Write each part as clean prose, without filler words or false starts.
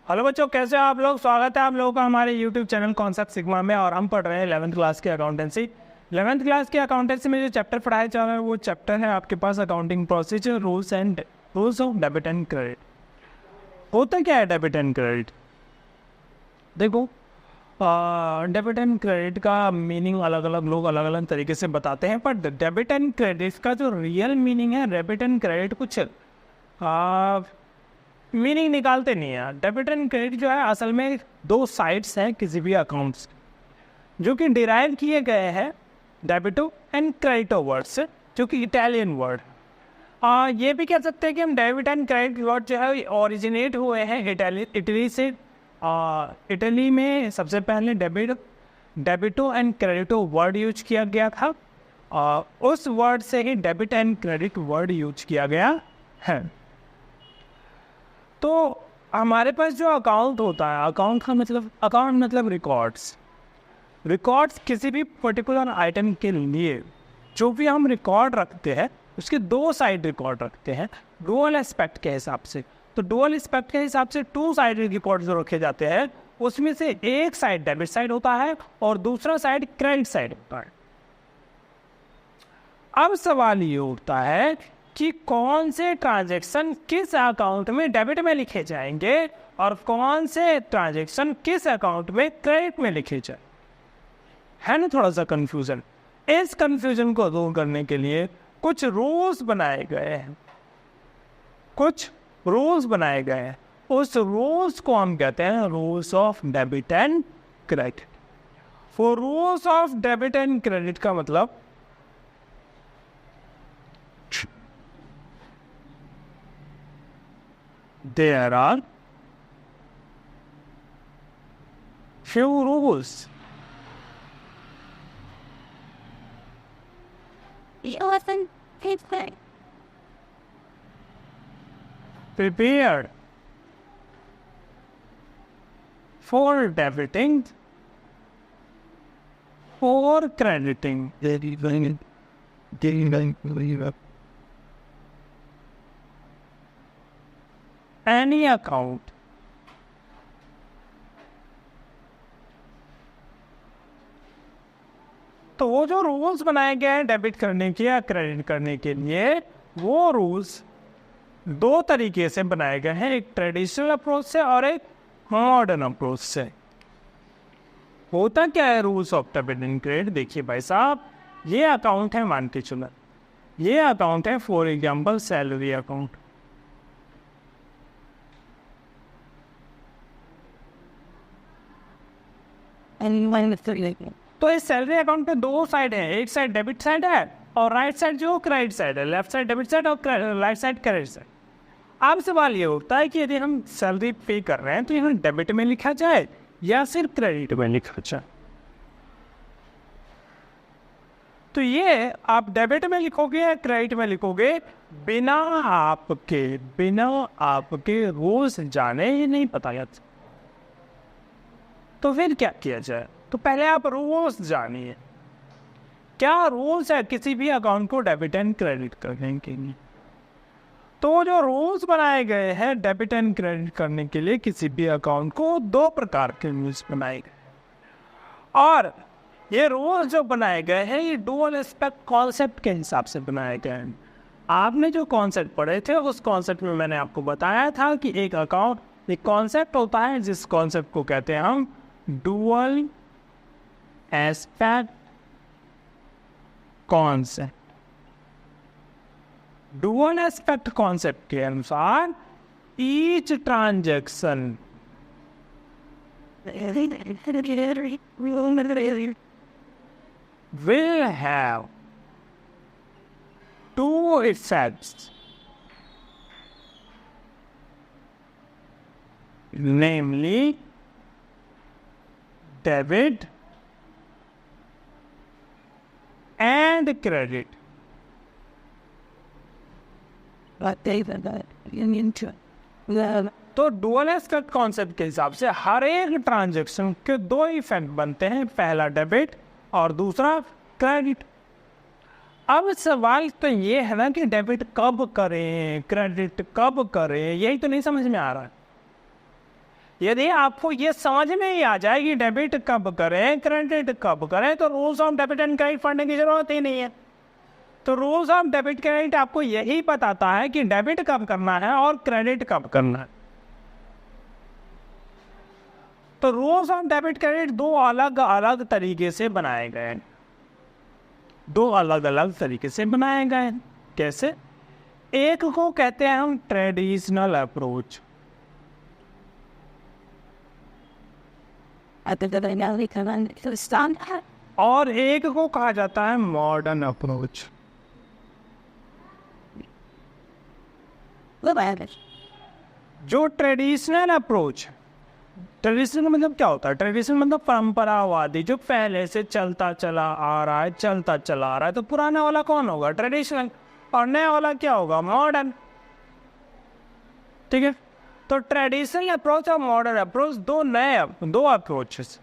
Hello बच्चों, कैसे हो आप लोग। स्वागत है आप लोगों का हमारे यूट्यूब चैनल कॉन्सेप्ट सिग्मा में। और हम पढ़ रहे हैं 11th क्लास की अकाउंटेंसी। 11th क्लास की अकाउंटेंसी में जो चैप्टर पढ़ाया जा रहा है वो चैप्टर है आपके पास accounting procedure, rules of debit and credit. होता क्या है डेबिट एंड क्रेडिट? देखो, डेबिट एंड क्रेडिट का मीनिंग अलग अलग लोग अलग अलग तरीके से बताते हैं, पर डेबिट एंड क्रेडिट का जो रियल मीनिंग है, डेबिट एंड क्रेडिट कुछ मीनिंग निकालते नहीं है। डेबिट एंड क्रेडिट जो है असल में दो साइड्स हैं किसी भी अकाउंट्स जो कि डिराइव किए गए हैं डेबिटो एंड क्रेडिटो वर्ड से, जो कि इटालियन वर्ड। ये भी कह सकते हैं कि हम डेबिट एंड क्रेडिट वर्ड जो है ओरिजिनेट हुए हैं इटली से। इटली में सबसे पहले डेबिटो एंड क्रेडिटो वर्ड यूज किया गया था। उस वर्ड से ही debit and credit word use किया गया है। तो हमारे पास जो अकाउंट होता है, अकाउंट मतलब रिकॉर्ड्स किसी भी पर्टिकुलर आइटम के लिए जो भी हम रिकॉर्ड रखते हैं उसके दो साइड रिकॉर्ड रखते हैं डुअल एस्पेक्ट के हिसाब से। तो डुअल एस्पेक्ट के हिसाब से टू साइडेड रिकॉर्ड जो रखे जाते हैं उसमें से एक साइड डेबिट साइड होता है और दूसरा साइड क्रेडिट साइड होता है। अब सवाल ये उठता है कि कौन से ट्रांजैक्शन किस अकाउंट में डेबिट में लिखे जाएंगे और कौन से ट्रांजैक्शन किस अकाउंट में क्रेडिट में लिखे जाए। है ना थोड़ा सा कंफ्यूजन। इस कंफ्यूजन को दूर करने के लिए कुछ रूल्स बनाए गए हैं। उस रूल्स को हम कहते हैं rules of debit and credit. For rules of debit and credit का मतलब there are few rules. Prepared for debiting or crediting any account तो वो जो रूल्स बनाए गए हैं डेबिट करने के या क्रेडिट करने के लिए, वो रूल्स दो तरीके से बनाए गए हैं, एक ट्रेडिशनल अप्रोच से और एक मॉडर्न अप्रोच से। होता क्या है rules of debit and credit? देखिए भाई साहब, ये अकाउंट है, मान के चलो ये अकाउंट है फॉर एग्जाम्पल सैलरी अकाउंट। तो इस सैलरी अकाउंट पे दो साइड है, एक साइड डेबिट साइड है और राइट साइड जो क्रेडिट साइड है। लेफ्ट साइड डेबिट साइड और राइट साइड क्रेडिट साइड। अब सवाल ये उठता है कि यदि हम सैलरी पे कर रहे हैं तो यहाँ डेबिट में लिखा जाए या सिर्फ क्रेडिट में लिखा जाए। तो ये आप डेबिट में लिखोगे या क्रेडिट में लिखोगे, बिना आपके रूल्स जाने ही नहीं पता जाता। तो फिर क्या किया जाए? तो पहले आप रूल्स जानिए, क्या रूल्स है किसी भी अकाउंट को डेबिट एंड क्रेडिट करने के लिए। तो जो रूल्स बनाए गए हैं डेबिट एंड क्रेडिट करने के लिए किसी भी अकाउंट को, दो प्रकार के रूल्स बनाए गए। और ये रूल्स जो बनाए गए हैं ये डुअल एस्पेक्ट कॉन्सेप्ट के हिसाब से बनाए गए हैं। आपने जो कॉन्सेप्ट पढ़े थे उस कॉन्सेप्ट में मैंने आपको बताया था कि एक कॉन्सेप्ट होता है जिस कॉन्सेप्ट को कहते हैं हम dual aspect concept. Dual aspect concept के अनुसार each transaction will have two effects, namely debit and credit. तो डुअल एस्पेक्ट कॉन्सेप्ट के हिसाब से हर एक ट्रांजैक्शन के दो इफेक्ट बनते हैं, पहला डेबिट और दूसरा क्रेडिट। अब सवाल तो ये है ना कि डेबिट कब करें, क्रेडिट कब करें, यही तो नहीं समझ में आ रहा है। यदि आपको ये समझ में ही आ जाए कि डेबिट कब करें क्रेडिट कब करें, तो rules of debit and credit पढ़ने की जरूरत ही नहीं है। तो रूल्स ऑफ डेबिट क्रेडिट आपको यही बताता है कि डेबिट कब करना है और क्रेडिट कब करना है। तो रूल्स ऑफ डेबिट क्रेडिट दो अलग अलग तरीके से बनाए गए हैं, दो अलग अलग तरीके से बनाए गए हैं। कैसे? एक को कहते हैं हम ट्रेडिशनल अप्रोच, और एक को कहा जाता है मॉडर्न अप्रोच। जो ट्रेडिशनल अप्रोच, ट्रेडिशनल मतलब क्या होता है? ट्रेडिशनल मतलब परंपरावादी, जो पहले से चलता चला आ रहा है, चलता चला आ रहा है। तो पुराना वाला कौन होगा? ट्रेडिशनल। और नया वाला क्या होगा? मॉडर्न। ठीक है, तो ट्रेडिशनल अप्रोच और मॉडर्न अप्रोच दो अप्रोचेस।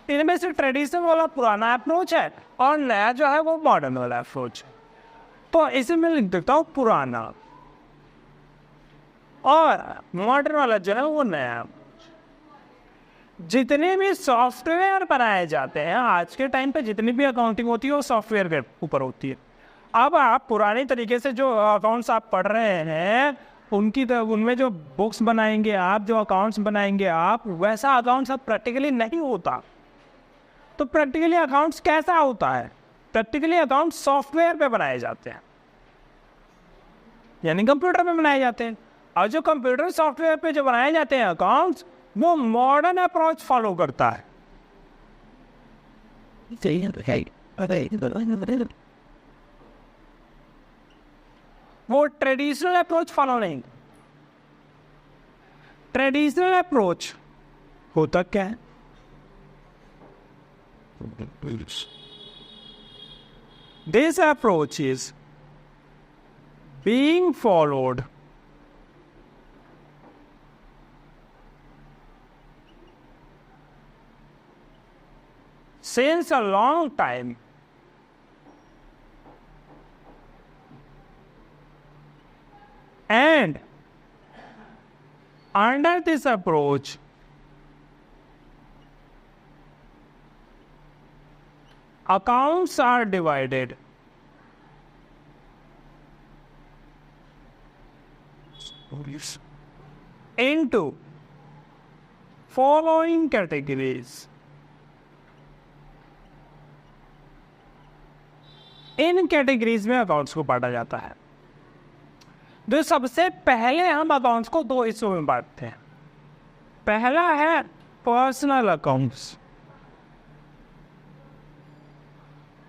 इनमें से ट्रेडिशनल वाला पुराना अप्रोच है और नया जो है वो मॉडर्न वाला अप्रोच है। तो इसे मैं लिख देता हूँ पुराना, और मॉडर्न वाला जो है वो नया। जितने भी सॉफ्टवेयर बनाए जाते हैं आज के टाइम पे, जितनी भी अकाउंटिंग होती है वो सॉफ्टवेयर के ऊपर होती है। अब आप पुराने तरीके से जो अकाउंट्स आप पढ़ रहे हैं उनमें जो बुक्स बनाएंगे आप, जो अकाउंट्स बनाएंगे आप, वैसा अकाउंट्स अब प्रैक्टिकली नहीं होता। तो प्रैक्टिकली अकाउंट्स कैसा होता है? प्रैक्टिकली अकाउंट्स सॉफ्टवेयर पे बनाए जाते हैं, यानी कंप्यूटर पे बनाए जाते हैं। और जो कंप्यूटर सॉफ्टवेयर पे जो बनाए जाते हैं अकाउंट्स, वो मॉडर्न अप्रोच फॉलो करता है। वो ट्रेडिशनल अप्रोच फॉलो नहीं। ट्रेडिशनल अप्रोच होता क्या है? This approach is being followed since a long time, and under this approach accounts are divided into following categories. In categories में अकाउंट्स को बांटा जाता है। तो सबसे पहले हम अकाउंट्स को दो हिस्सों में बांटते हैं। पहला है पर्सनल अकाउंट्स,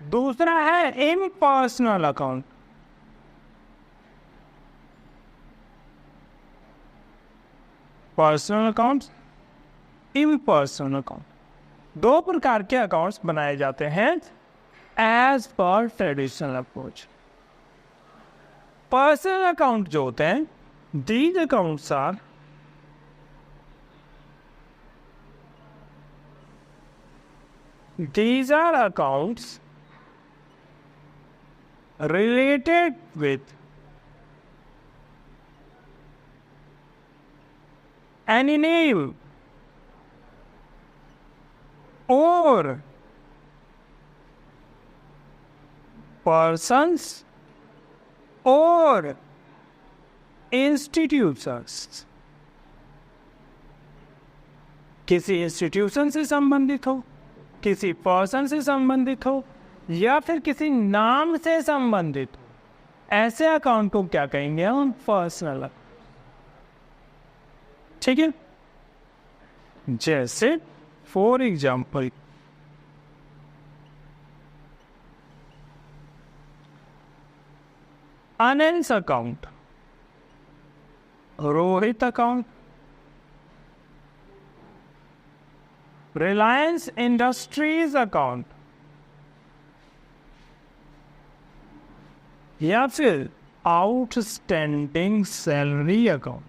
दूसरा है impersonal account. Personal accounts, impersonal account, दो प्रकार के अकाउंट्स बनाए जाते हैं as per traditional approach. Personal account जो होते हैं, these accounts are accounts related with any name or persons or institutions। किसी इंस्टीट्यूशन से संबंधित हो, किसी पर्सन से संबंधित हो, या फिर किसी नाम से संबंधित हो, ऐसे अकाउंट को क्या कहेंगे हम? पर्सनल। ठीक है, जैसे for example Anil's account, Rohit account, Reliance industries account, या फिर outstanding salary account.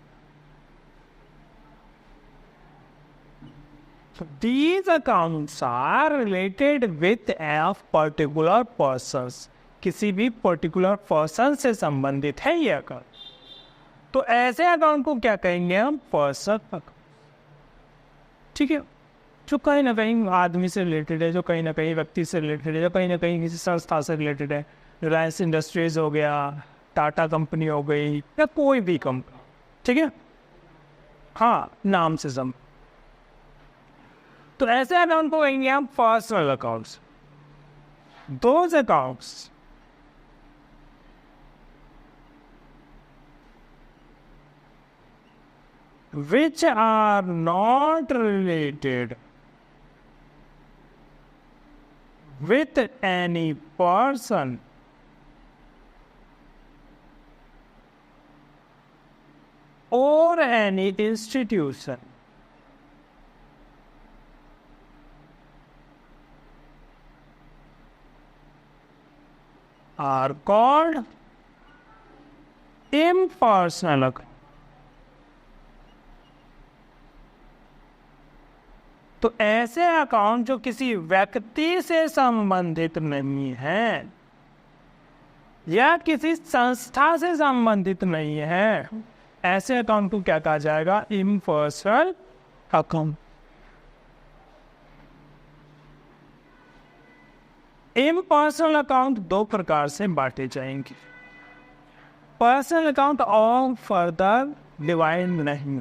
These accounts are related with a particular persons। किसी भी पर्टिकुलर पर्सन से संबंधित है ये अकाउंट। तो ऐसे अकाउंट को क्या कहेंगे हम? Person account. ठीक है, जो कहीं ना कहीं आदमी से रिलेटेड है, जो कहीं ना कहीं व्यक्ति से रिलेटेड है, जो कहीं ना कहीं किसी संस्था से रिलेटेड है। रिलायंस इंडस्ट्रीज हो गया, टाटा कंपनी हो गई, या कोई भी कंपनी, ठीक है, हाँ, नाम से सम। तो ऐसे अकाउंट को कहेंगे हम personal accounts. Those accounts which are not related with any person or any institution are called impersonal account. तो ऐसे अकाउंट जो किसी व्यक्ति से संबंधित नहीं है या किसी संस्था से संबंधित नहीं है, ऐसे अकाउंट को क्या कहा जाएगा? Impersonal account. इम्पर्सनल अकाउंट दो प्रकार से बांटे जाएंगे। पर्सनल अकाउंट और फर्दर डिवाइड नहीं।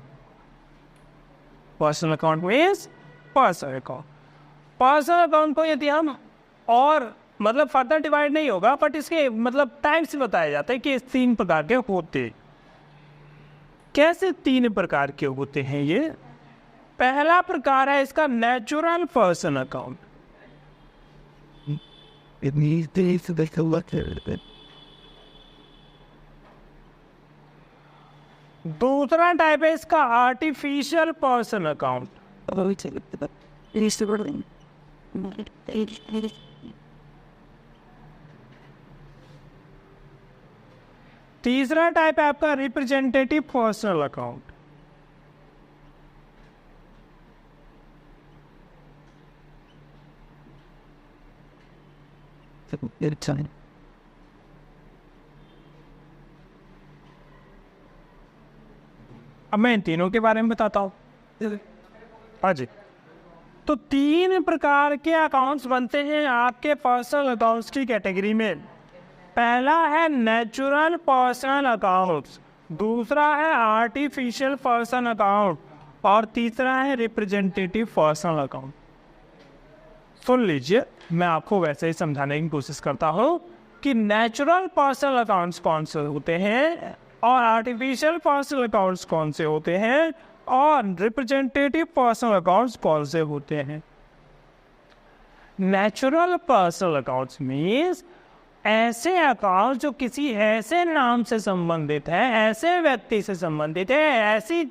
Personal account means personal account. Personal account को यदि हम और मतलब फर्दर डिवाइड नहीं होगा, बट इसके मतलब टाइप्स बताए जाते हैं कि इस 3 प्रकार के होते। कैसे 3 प्रकार के होते हैं ये? पहला प्रकार है इसका नेचुरल पर्सनल अकाउंट। दूसरा टाइप है इसका आर्टिफिशियल पर्सनल अकाउंट। तीसरा टाइप है आपका रिप्रेजेंटेटिव पर्सनल अकाउंट। अब मैं इन तीनों के बारे में बताता हूं। हाँ जी, तो 3 प्रकार के अकाउंट्स बनते हैं आपके पर्सनल अकाउंट्स की कैटेगरी में। पहला है नेचुरल पर्सनल अकाउंट्स, दूसरा है आर्टिफिशियल पर्सनल अकाउंट और तीसरा है रिप्रेजेंटेटिव पर्सनल अकाउंट। सुन लीजिए, मैं आपको वैसे ही समझाने की कोशिश करता हूँ कि नेचुरल पर्सनल अकाउंट्स कौन से होते हैं और आर्टिफिशियल पर्सनल अकाउंट्स कौन से होते हैं और रिप्रेजेंटेटिव पर्सनल अकाउंट्स कौन से होते हैं। नेचुरल पर्सनल अकाउंट्स मीन्स ऐसे अकाउंट जो किसी ऐसे नाम से संबंधित है, ऐसे व्यक्ति से संबंधित है, ऐसी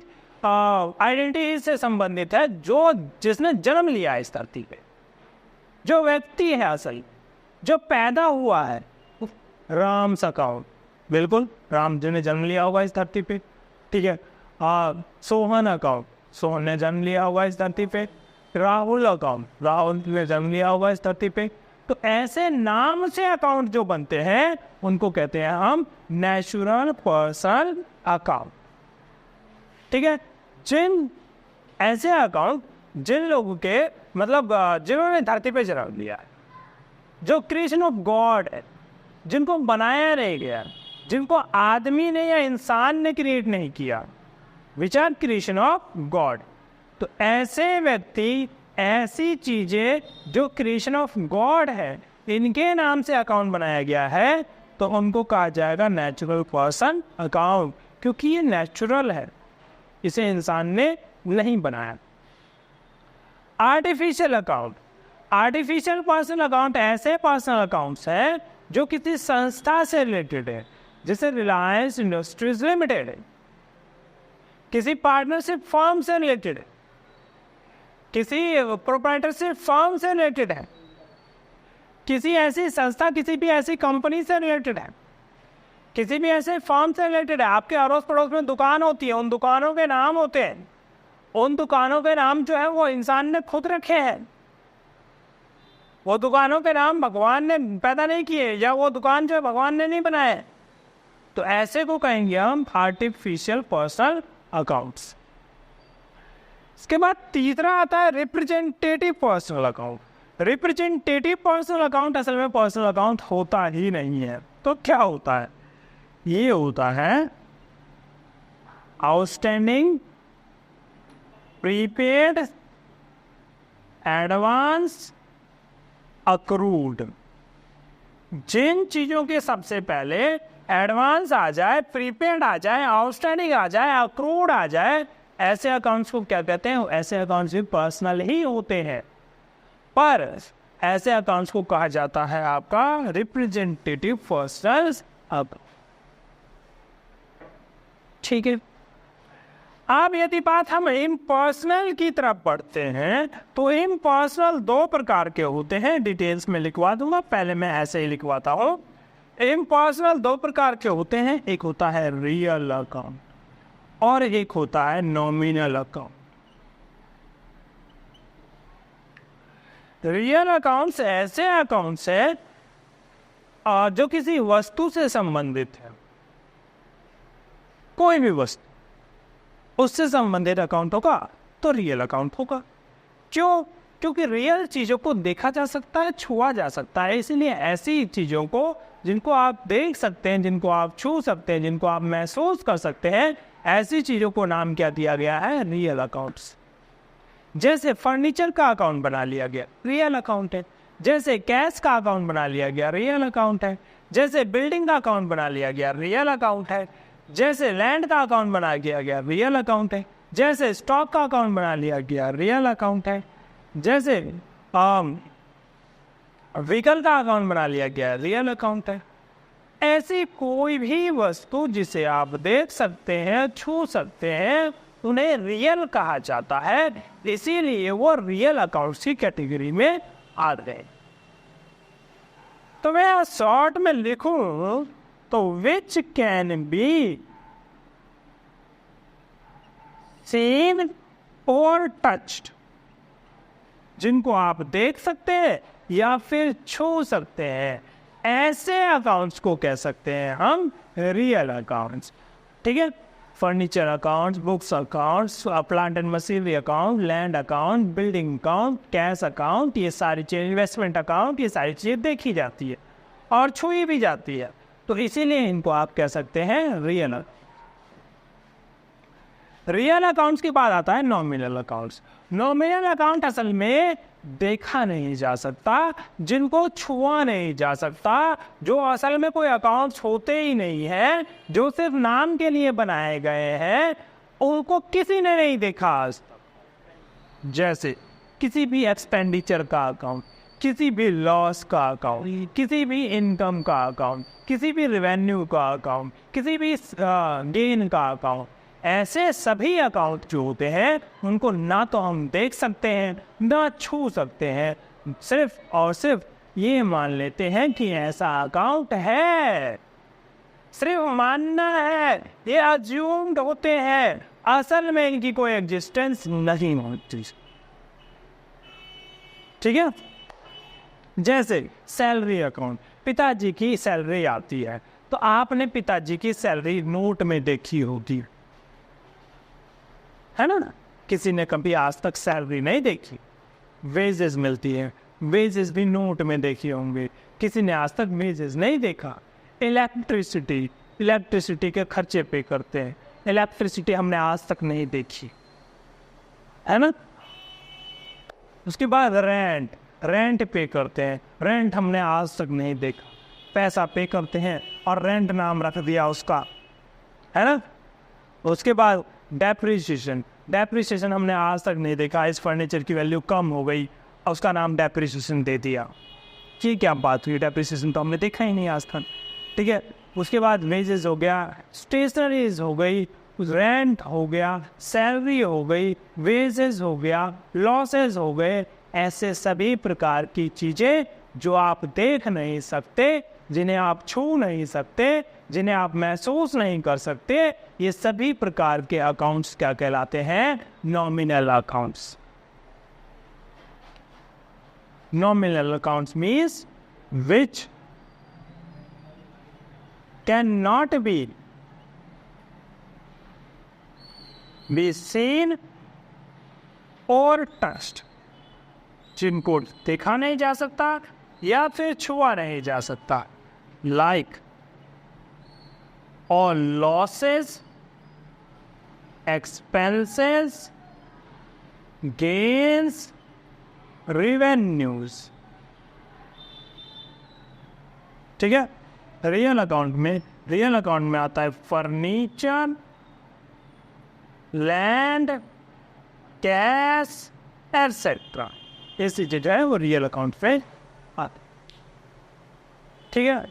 आइडेंटिटी से संबंधित है जो जिसने जन्म लिया है इस धरती पे, जो व्यक्ति है असल, जो पैदा हुआ है। राम्स अकाउंट, बिल्कुल राम जी ने जन्म लिया होगा इस धरती पे, ठीक है। सोहन अकाउंट, सोहन ने जन्म लिया होगा इस धरती पे। राहुल अकाउंट, राहुल ने जन्म लिया होगा इस धरती पे। तो ऐसे नाम से अकाउंट जो बनते हैं उनको कहते हैं हम नेचुरल पर्सनल अकाउंट, ठीक है। जिन ऐसे अकाउंट जिन लोगों के मतलब जिन्होंने धरती पे जन्म लिया है, जो क्रिएशन ऑफ गॉड है, जिनको बनाया नहीं गया, जिनको आदमी ने या इंसान ने क्रिएट नहीं किया, which are creation of God. तो ऐसे व्यक्ति, ऐसी चीजें जो क्रिएशन ऑफ गॉड है, इनके नाम से अकाउंट बनाया गया है, तो उनको कहा जाएगा नेचुरल पर्सन अकाउंट, क्योंकि ये नेचुरल है, इसे इंसान ने नहीं बनाया। Artificial account, artificial personal account ऐसे पर्सनल अकाउंट्स हैं जो किसी संस्था से रिलेटेड है, जैसे रिलायंस इंडस्ट्रीज लिमिटेड है, किसी पार्टनरशिप फर्म से रिलेटेड है, किसी प्रोप्राइटरशिप फर्म से रिलेटेड है, किसी ऐसी संस्था, किसी भी ऐसी कंपनी से रिलेटेड है, किसी भी ऐसे फर्म से रिलेटेड है। आपके अड़ोस पड़ोस में दुकान होती है, उन दुकानों के नाम होते हैं, उन दुकानों के नाम जो है वो इंसान ने खुद रखे हैं, वो दुकानों के नाम भगवान ने पैदा नहीं किए, या वो दुकान जो है भगवान ने नहीं बनाया। तो ऐसे को कहेंगे हम आर्टिफिशियल पर्सनल अकाउंट्स। उसके बाद तीसरा आता है representative personal account. Representative personal account असल में पर्सनल अकाउंट होता ही नहीं है। तो क्या होता है? ये होता है आउटस्टैंडिंग, प्रीपेड, एडवांस, अक्रूड। जिन चीजों के सबसे पहले एडवांस आ जाए, प्रीपेड आ जाए, आउटस्टैंडिंग आ जाए, अक्रूड आ जाए, ऐसे अकाउंट्स को क्या कहते हैं? ऐसे अकाउंट्स भी पर्सनल ही होते हैं, पर ऐसे अकाउंट्स को कहा जाता है आपका रिप्रेजेंटेटिव पर्सनल अकाउंट। ठीक है। अब यदि बात हम इम्पर्सनल की तरफ बढ़ते हैं तो इम्पर्सनल दो प्रकार के होते हैं। डिटेल्स में लिखवा दूंगा, पहले मैं ऐसे ही लिखवाता हूं। इम्पर्सनल दो प्रकार के होते हैं, एक होता है रियल अकाउंट और एक होता है नॉमिनल अकाउंट। रियल अकाउंट्स ऐसे अकाउंट्स है जो किसी वस्तु से संबंधित है, कोई भी वस्तु उससे संबंधित अकाउंट होगा तो रियल अकाउंट होगा। क्यों? क्योंकि रियल चीजों को देखा जा सकता है, छुआ जा सकता है, इसीलिए ऐसी चीजों को जिनको आप देख सकते हैं, जिनको आप छू सकते हैं, जिनको आप महसूस कर सकते हैं, ऐसी चीजों को नाम क्या दिया गया है? Real accounts. जैसे फर्नीचर का अकाउंट बना लिया गया, रियल अकाउंट है। जैसे कैश का अकाउंट बना लिया गया, रियल अकाउंट है। जैसे बिल्डिंग का अकाउंट बना लिया गया, रियल अकाउंट है। जैसे लैंड का अकाउंट बना दिया गया, रियल अकाउंट है। जैसे स्टॉक का अकाउंट बना लिया गया, रियल अकाउंट है। जैसे व्हीकल का अकाउंट बना लिया गया, रियल अकाउंट है। ऐसी कोई भी वस्तु जिसे आप देख सकते हैं, छू सकते हैं, उन्हें रियल कहा जाता है, इसीलिए वो रियल अकाउंट की कैटेगरी में आ गए। तो मैं शॉर्ट में लिखूं तो विच कैन बी सीन और टच्ड, जिनको आप देख सकते हैं या फिर छू सकते हैं, ऐसे अकाउंट्स को कह सकते हैं हम रियल अकाउंट्स। ठीक है। Furniture accounts, books accounts, plant and machinery account, land account, building account, cash account, ये सारी चीजें, इन्वेस्टमेंट अकाउंट, ये सारी चीजें देखी जाती है और छुई भी जाती है, तो इसीलिए इनको आप कह सकते हैं रियल। रियल अकाउंट्स के बाद आता है नॉमिनल अकाउंट्स। नॉमिनल अकाउंट असल में देखा नहीं जा सकता, जिनको छुआ नहीं जा सकता, जो असल में कोई अकाउंट्स होते ही नहीं है, जो सिर्फ नाम के लिए बनाए गए हैं, उनको किसी ने नहीं देखा आज तक। जैसे किसी भी एक्सपेंडिचर का अकाउंट, किसी भी लॉस का अकाउंट, किसी भी इनकम का अकाउंट, किसी भी रेवेन्यू का अकाउंट, किसी भी गेन का अकाउंट, ऐसे सभी अकाउंट जो होते हैं उनको ना तो हम देख सकते हैं ना छू सकते हैं, सिर्फ और सिर्फ ये मान लेते हैं कि ऐसा अकाउंट है, सिर्फ मानना है, ये अज्यूम्ड होते हैं, असल में इनकी कोई एग्जिस्टेंस नहीं होती। ठीक है। जैसे सैलरी अकाउंट, पिताजी की सैलरी आती है तो आपने पिताजी की सैलरी नोट में देखी होगी, है ना? किसी ने कभी आज तक सैलरी नहीं देखी। वेजेस मिलती है, वेजेस भी नोट में देखी होंगे, किसी ने आज तक वेजेस नहीं देखा। इलेक्ट्रिसिटी, इलेक्ट्रिसिटी के खर्चे पे करते हैं, इलेक्ट्रिसिटी हमने आज तक नहीं देखी, है ना? उसके बाद रेंट, रेंट पे करते हैं, रेंट हमने आज तक नहीं देखा, पैसा पे करते हैं और रेंट नाम रख दिया उसका, है ना? उसके बाद डेप्रिसिएशन, डेप्रिसिएशन हमने आज तक नहीं देखा, इस फर्नीचर की वैल्यू कम हो गई और उसका नाम डेप्रिसिएशन दे दिया। ये क्या बात हुई? डेप्रिसिएशन तो हमने देखा ही नहीं आज तक। ठीक है। उसके बाद वेजेस हो गया, स्टेशनरीज हो गई, रेंट हो गया, सैलरी हो गई, वेजेस हो गया, लॉसेस हो गए, ऐसे सभी प्रकार की चीजें जो आप देख नहीं सकते, जिन्हें आप छू नहीं सकते, जिन्हें आप महसूस नहीं कर सकते, ये सभी प्रकार के अकाउंट्स क्या कहलाते हैं? Nominal accounts. Nominal accounts means which can not be seen और टस्ट, जिनको देखा नहीं जा सकता या फिर छुआ नहीं जा सकता, लाइक और लॉसेस, एक्सपेंसेस, गेन्स, रिवेन्यूज। ठीक है, रियल अकाउंट में आता है फर्नीचर, लैंड, कैश, एटसेट्रा। ऐसी चीज है वो रियल अकाउंट पे आते। ठीक है,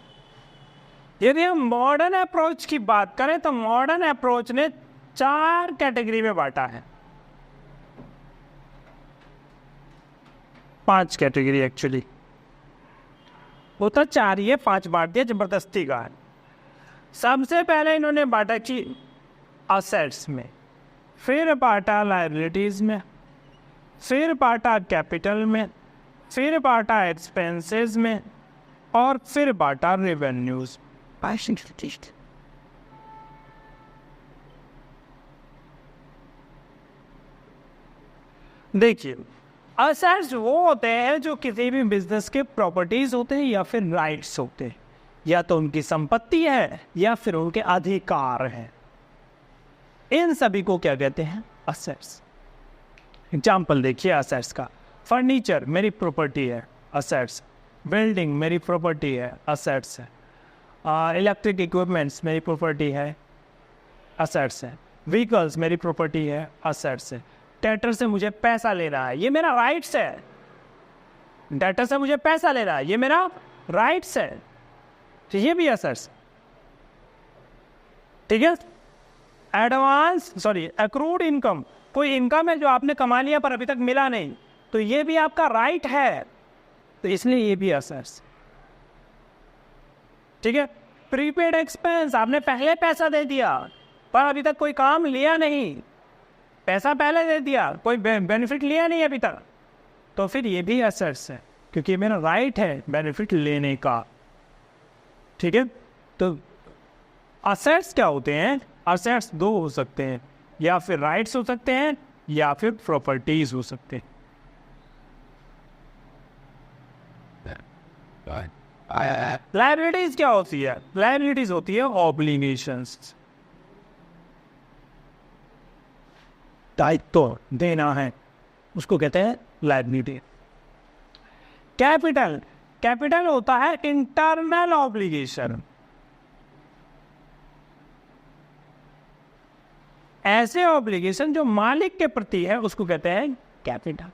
यदि हम मॉडर्न अप्रोच की बात करें तो मॉडर्न अप्रोच ने 4 कैटेगरी में बांटा है, 5 कैटेगरी एक्चुअली, वो तो 4 ही है, 5 बांट दिया जबरदस्ती का है। सबसे पहले इन्होंने बांटा कि असेट्स में, फिर बांटा लायबिलिटीज में, फिर बांटा कैपिटल में, फिर बांटा एक्सपेंसेस में, और फिर बांटा रेवेन्यूज। देखिए, असेट्स वो होते हैं जो किसी भी बिजनेस के प्रॉपर्टीज होते हैं या फिर राइट्स होते हैं, या तो उनकी संपत्ति है या फिर उनके अधिकार है। इन सभी को क्या कहते हैं? असेट्स। एग्जाम्पल देखिए असेट्स का, फर्नीचर मेरी प्रॉपर्टी है, असेट्स। बिल्डिंग मेरी प्रॉपर्टी है, असेट्स है। इलेक्ट्रिक इक्विपमेंट्स मेरी प्रॉपर्टी है, असेट्स है। व्हीकल्स मेरी प्रॉपर्टी है, असेट्स है। डेटर से मुझे पैसा लेना है, ये मेरा राइट्स है। डेटर से मुझे पैसा लेना है, ये मेरा राइट्स है, तो ये भी असेट्स। ठीक है, एक्रूड इनकम, कोई इनकम है जो आपने कमा लिया पर अभी तक मिला नहीं, तो ये भी आपका राइट है, तो इसलिए ये भी असेट्स। ठीक है, प्रीपेड एक्सपेंस, आपने पहले पैसा दे दिया पर अभी तक कोई काम लिया नहीं, पैसा पहले दे दिया, कोई बेनिफिट लिया नहीं अभी तक, तो फिर ये भी असेट्स है, क्योंकि ये मेरा राइट है बेनिफिट लेने का। ठीक है, तो असेट्स क्या होते हैं? असेट्स 2 हो सकते हैं, या फिर राइट्स हो सकते हैं या फिर प्रॉपर्टीज हो सकते हैं। लायबिलिटीज क्या होती है? लायबिलिटीज होती है ऑब्लिगेशंस, दायित्व देना है, उसको कहते हैं लायबिलिटी। कैपिटल, कैपिटल होता है इंटरनल ऑब्लिगेशन, ऐसे ऑब्लिगेशन जो मालिक के प्रति है उसको कहते हैं कैपिटल।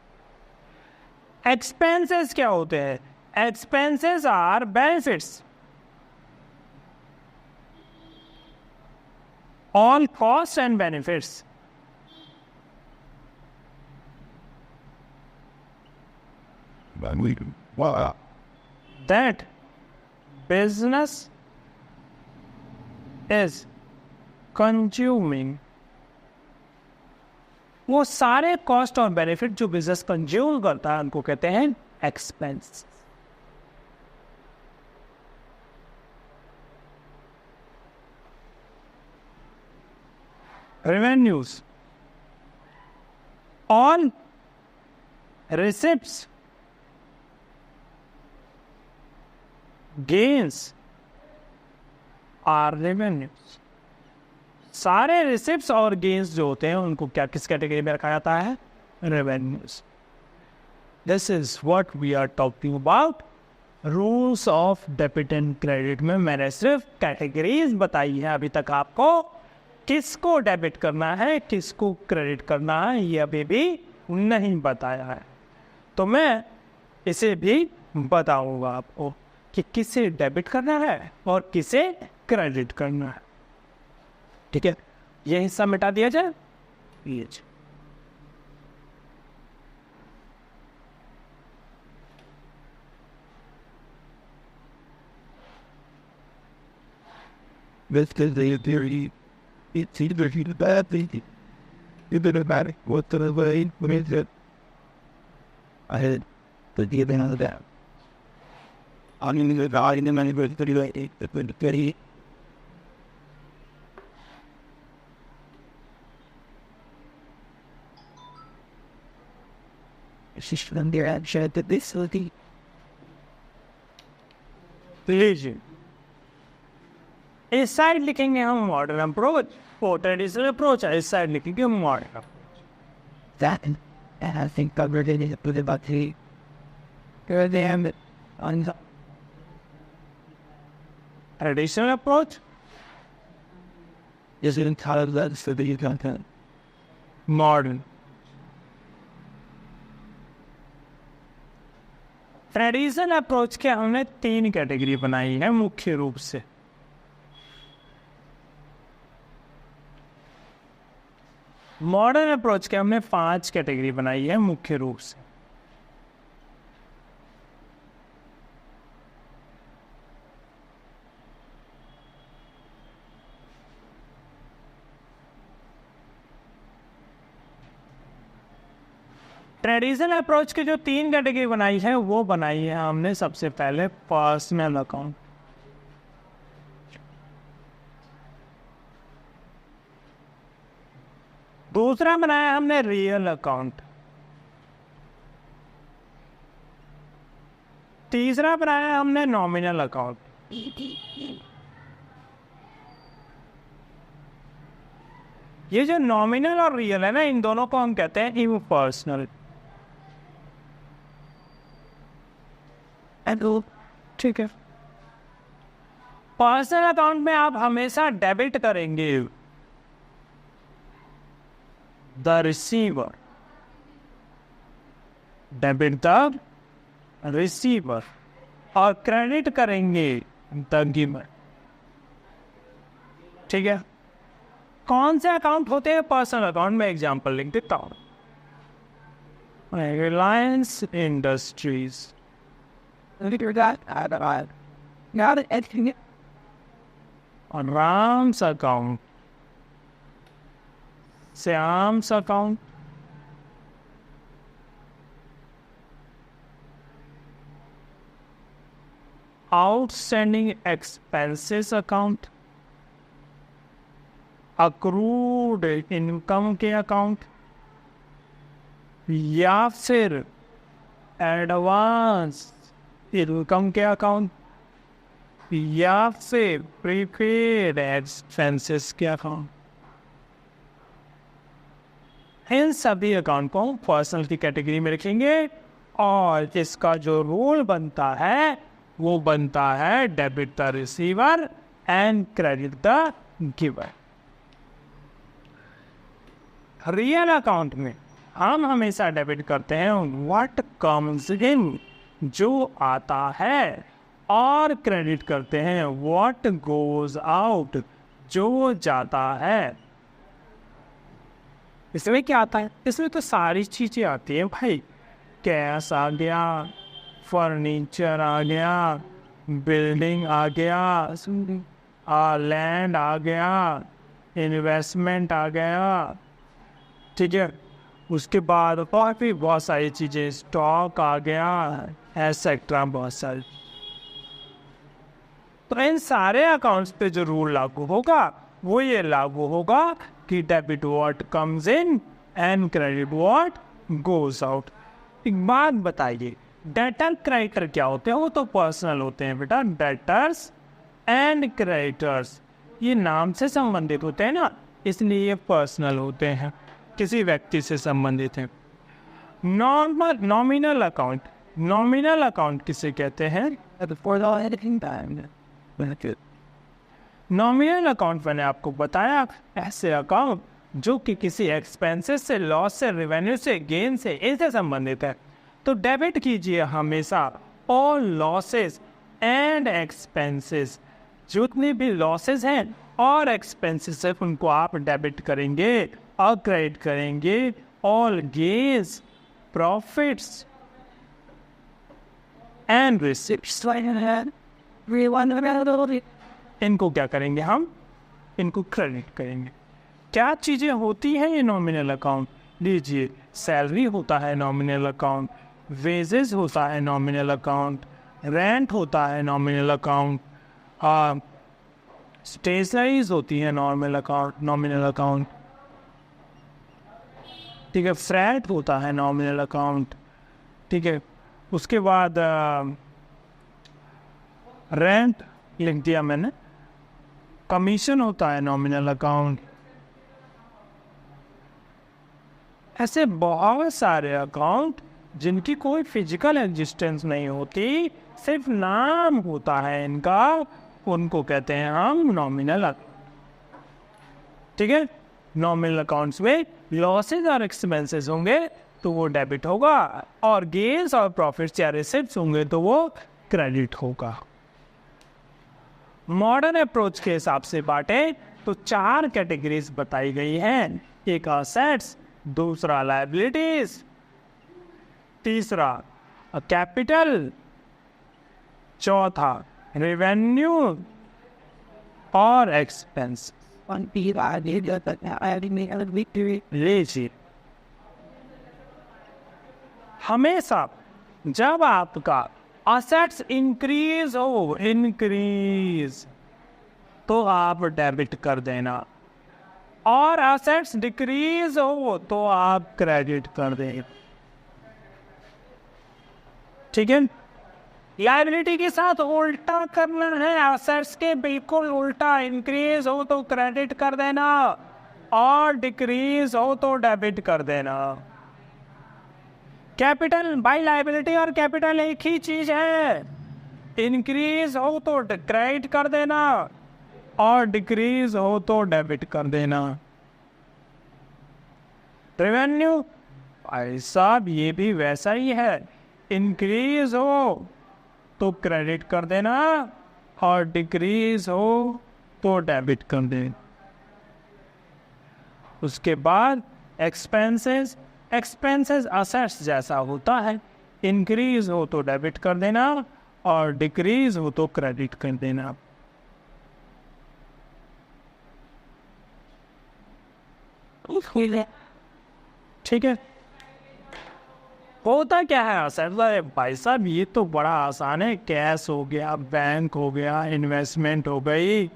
एक्सपेंसेस क्या होते हैं? Expenses are benefits, all cost and benefits. That business is consuming, वो सारे कॉस्ट और बेनिफिट जो बिजनेस कंज्यूम करता है उनको कहते हैं expense. Revenues, all receipts, gains are revenues. सारे रिसिप्ट्स और गेन्स जो होते हैं उनको क्या किस कैटेगरी में रखा जाता है? Revenues. This is what we are talking about rules of debit and credit में मैंने सिर्फ कैटेगरीज बताई है। अभी तक आपको किसको डेबिट करना है किसको क्रेडिट करना है ये अभी भी नहीं बताया है, तो मैं इसे भी बताऊंगा आपको कि किसे डेबिट करना है और किसे क्रेडिट करना है। ठीक है, ये हिस्सा मिटा दिया जाए। ये This is a theory. It's either a bad thing, either a bad thing. What's the way? What is it? I had the giving of that. I'm in the guy in the manufacturing, the very. system there and shared the facility. लीजिए, इस side लिखेंगे हम modern approach, वो traditional approach है, इस side लिखेंगे modern approach. That and I think covered it with about the them on the traditional approach, is it entitled that for the content. Modern. Traditional approach के हमने 3 category बनाई है मुख्य रूप से. मॉडर्न अप्रोच के हमने 5 कैटेगरी बनाई है मुख्य रूप से. ट्रेडिशनल अप्रोच की जो 3 कैटेगरी बनाई है वो बनाई है हमने सबसे पहले पर्सनल अकाउंट. दूसरा बनाया हमने रियल अकाउंट. तीसरा बनाया हमने नॉमिनल अकाउंट. ये जो नॉमिनल और रियल है ना, इन दोनों को हम कहते हैं इम्पर्सनल. ठीक है. पर्सनल अकाउंट में आप हमेशा डेबिट करेंगे the receiver, debit the receiver, और क्रेडिट करेंगे द गिवर. ठीक है. कौन से अकाउंट होते हैं पर्सनल अकाउंट में? एग्जांपल लिख देता हूं. Reliance industries, Ram's account, Shyam's account, outstanding expenses account, accrued income के अकाउंट, या फिर एडवांस इनकम के अकाउंट, या फिर प्रीपेड एक्सपेंसेस के अकाउंट. इन सभी अकाउंट को पर्सनल की कैटेगरी में रखेंगे और इसका जो रूल बनता है वो बनता है debit the receiver and credit the giver. Real account में हम हमेशा डेबिट करते हैं व्हाट कम्स इन, जो आता है, और क्रेडिट करते हैं व्हाट गोज आउट, जो जाता है. इसमें क्या आता है? इसमें तो सारी चीजें आती हैं भाई. कैश आ गया, फर्नीचर आ गया, बिल्डिंग आ गया, लैंड आ गया, इन्वेस्टमेंट आ गया. ठीक है. उसके बाद और भी बहुत सारी चीज़ें, स्टॉक आ गया, एसेट्रा, बहुत सारी. तो इन सारे अकाउंट्स पे जो रूल लागू होगा वो ये लागू होगा कि debit what comes in and credit what goes out. एक बात बताइए, डेटर क्रेडिटर क्या होते हैं? वो तो पर्सनल होते हैं बेटा. डेटर्स एंड क्रेडिटर्स ये नाम से संबंधित होते हैं ना, इसलिए ये पर्सनल होते हैं, किसी व्यक्ति से संबंधित है. नॉमिनल अकाउंट, नॉमिनल अकाउंट किसे कहते हैं? नॉमिनल अकाउंट मैंने आपको बताया, ऐसे अकाउंट जो कि किसी एक्सपेंसेस से, लॉस से, रेवेन्यू से, गेन से, इनसे संबंधित है. तो डेबिट कीजिए हमेशा ऑल लॉसेस एंड एक्सपेंसेस. जितने भी लॉसेस हैं और एक्सपेंसेस है उनको आप डेबिट करेंगे और क्रेडिट करेंगे all gains, profits and receipts. इनको क्या करेंगे हम? इनको क्रेडिट करेंगे. क्या चीज़ें होती हैं ये नॉमिनल अकाउंट? लीजिए, सैलरी होता है नॉमिनल अकाउंट, वेजेस होता है नॉमिनल अकाउंट, रेंट होता है नॉमिनल अकाउंट, स्टेशनरीज होती है नॉमिनल अकाउंट. ठीक है. फ्रैट होता है नॉमिनल अकाउंट, ठीक है। उसके बाद रेंट लिख दिया मैंने। कमीशन होता है नॉमिनल अकाउंट। ऐसे बहुत सारे अकाउंट जिनकी कोई फिजिकल एग्जिस्टेंस नहीं होती, सिर्फ नाम होता है इनका, उनको कहते हैं हम नॉमिनल अकाउंट। ठीक है। नॉमिनल अकाउंट्स में लॉसेज और एक्सपेंसेस होंगे तो वो डेबिट होगा, और गेन्स और प्रॉफिट्स या रिसिप्ट्स होंगे तो वो क्रेडिट होगा। मॉडर्न अप्रोच के हिसाब से बांटे तो 4 कैटेगरीज बताई गई हैं। एक असेट्स, दूसरा लायबिलिटीज, तीसरा कैपिटल, चौथा रेवेन्यू और एक्सपेंस। लीजिए, हमेशा जब आपका असेट्स इंक्रीज तो आप डेबिट कर देना, और असेट्स डिक्रीज हो तो आप क्रेडिट कर देना। ठीक है। लायबिलिटी के साथ उल्टा करना है, असेट्स के बिल्कुल उल्टा, इंक्रीज हो तो क्रेडिट कर देना और डिक्रीज हो तो डेबिट कर देना। कैपिटल बाय लायबिलिटी और कैपिटल एक ही चीज है, इंक्रीज हो तो क्रेडिट कर देना और डिक्रीज हो तो डेबिट कर देना। रेवेन्यू भाई साहब ये भी वैसा ही है, इंक्रीज हो तो क्रेडिट कर देना और डिक्रीज हो तो डेबिट कर देना। उसके बाद एक्सपेंसेस, एक्सपेंसेस असेट्स जैसा होता है, इंक्रीज हो तो डेबिट कर देना और डिक्रीज हो तो क्रेडिट कर देना। ठीक है। होता क्या है असेट्स? भाई साहब ये तो बड़ा आसान है, कैश हो गया, बैंक हो गया, इन्वेस्टमेंट हो गई,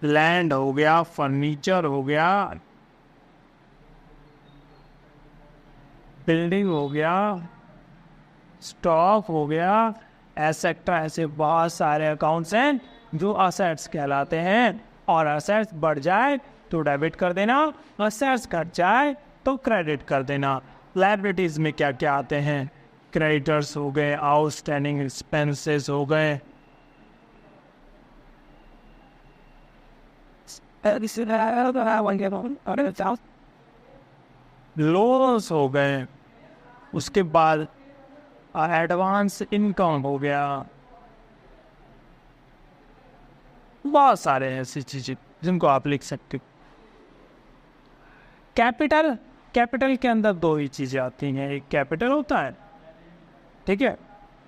लैंड हो गया, फर्नीचर हो गया, बिल्डिंग हो गया, स्टॉक हो गया, एसेट्रा। ऐसे बहुत सारे अकाउंट्स हैं जो असेट्स कहलाते हैं, और असेट्स बढ़ जाए तो डेबिट कर देना, असेट्स घट जाए तो क्रेडिट कर देना। लायबिलिटीज में क्या क्या आते हैं? क्रेडिटर्स हो गए, आउटस्टैंडिंग एक्सपेंसेस हो गए, लोन्स हो गए, उसके बाद एडवांस इनकम हो गया, बहुत सारे ऐसी चीजें जिनको आप लिख सकते हो। कैपिटल, कैपिटल के अंदर 2 ही चीजें आती हैं, एक कैपिटल होता है, ठीक है,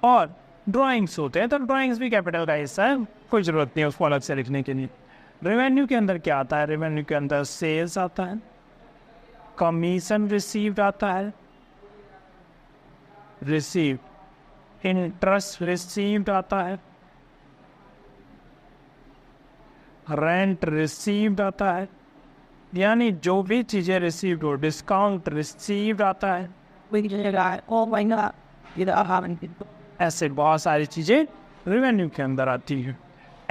और ड्राइंग्स होते हैं, तो ड्राइंग्स भी कैपिटल का हिस्सा है, कोई जरूरत नहीं है उसको अलग से लिखने के लिए। रेवेन्यू के अंदर क्या आता है? रेवेन्यू के अंदर सेल्स आता है, कमीशन रिसीव्ड आता है, रिसीव, इंटरेस्ट रिसीव्ड आता है, रेंट रिसीव्ड आता है, यानी जो भी चीजें रिसीव्ड हो, डिस्काउंट रिसीव्ड आता है, ऐसे बहुत सारी चीजें रेवेन्यू के अंदर आती है।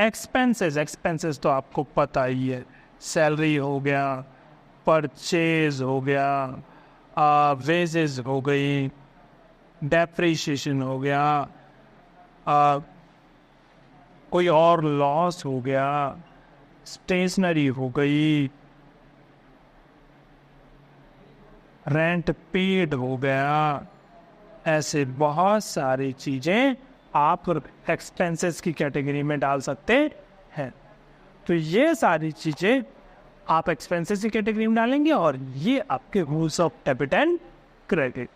एक्सपेंसेस, एक्सपेंसेस तो आपको पता ही है, सैलरी हो गया, परचेज हो गया, वेजेस हो गई, डेप्रिसिएशन हो गया, कोई और लॉस हो गया, स्टेशनरी हो गई, रेंट पेड हो गया, ऐसे बहुत सारी चीजें आप एक्सपेंसेस की कैटेगरी में डाल सकते हैं। तो ये सारी चीजें आप एक्सपेंसेस की कैटेगरी में डालेंगे, और ये आपके rules of debit and credit.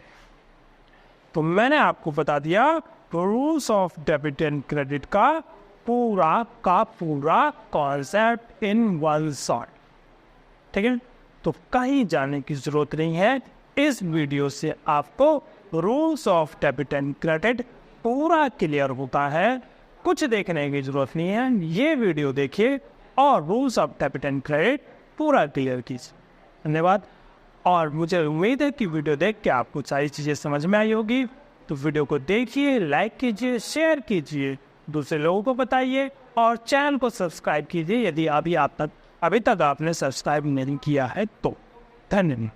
तो मैंने आपको बता दिया rules of debit and credit का पूरा कॉन्सेप्ट इन वन शॉट। ठीक है, तो कहीं जाने की जरूरत नहीं है, इस वीडियो से आपको rules of debit and credit पूरा क्लियर होता है, कुछ देखने की जरूरत नहीं है। ये वीडियो देखिए और rules of debit and credit पूरा क्लियर कीजिए। धन्यवाद। और मुझे उम्मीद है कि वीडियो देख के आपको सारी चीज़ें समझ में आई होगी। तो वीडियो को देखिए, लाइक कीजिए, शेयर कीजिए, दूसरे लोगों को बताइए और चैनल को सब्सक्राइब कीजिए यदि अभी तक आपने सब्सक्राइब नहीं किया है तो। धन्यवाद।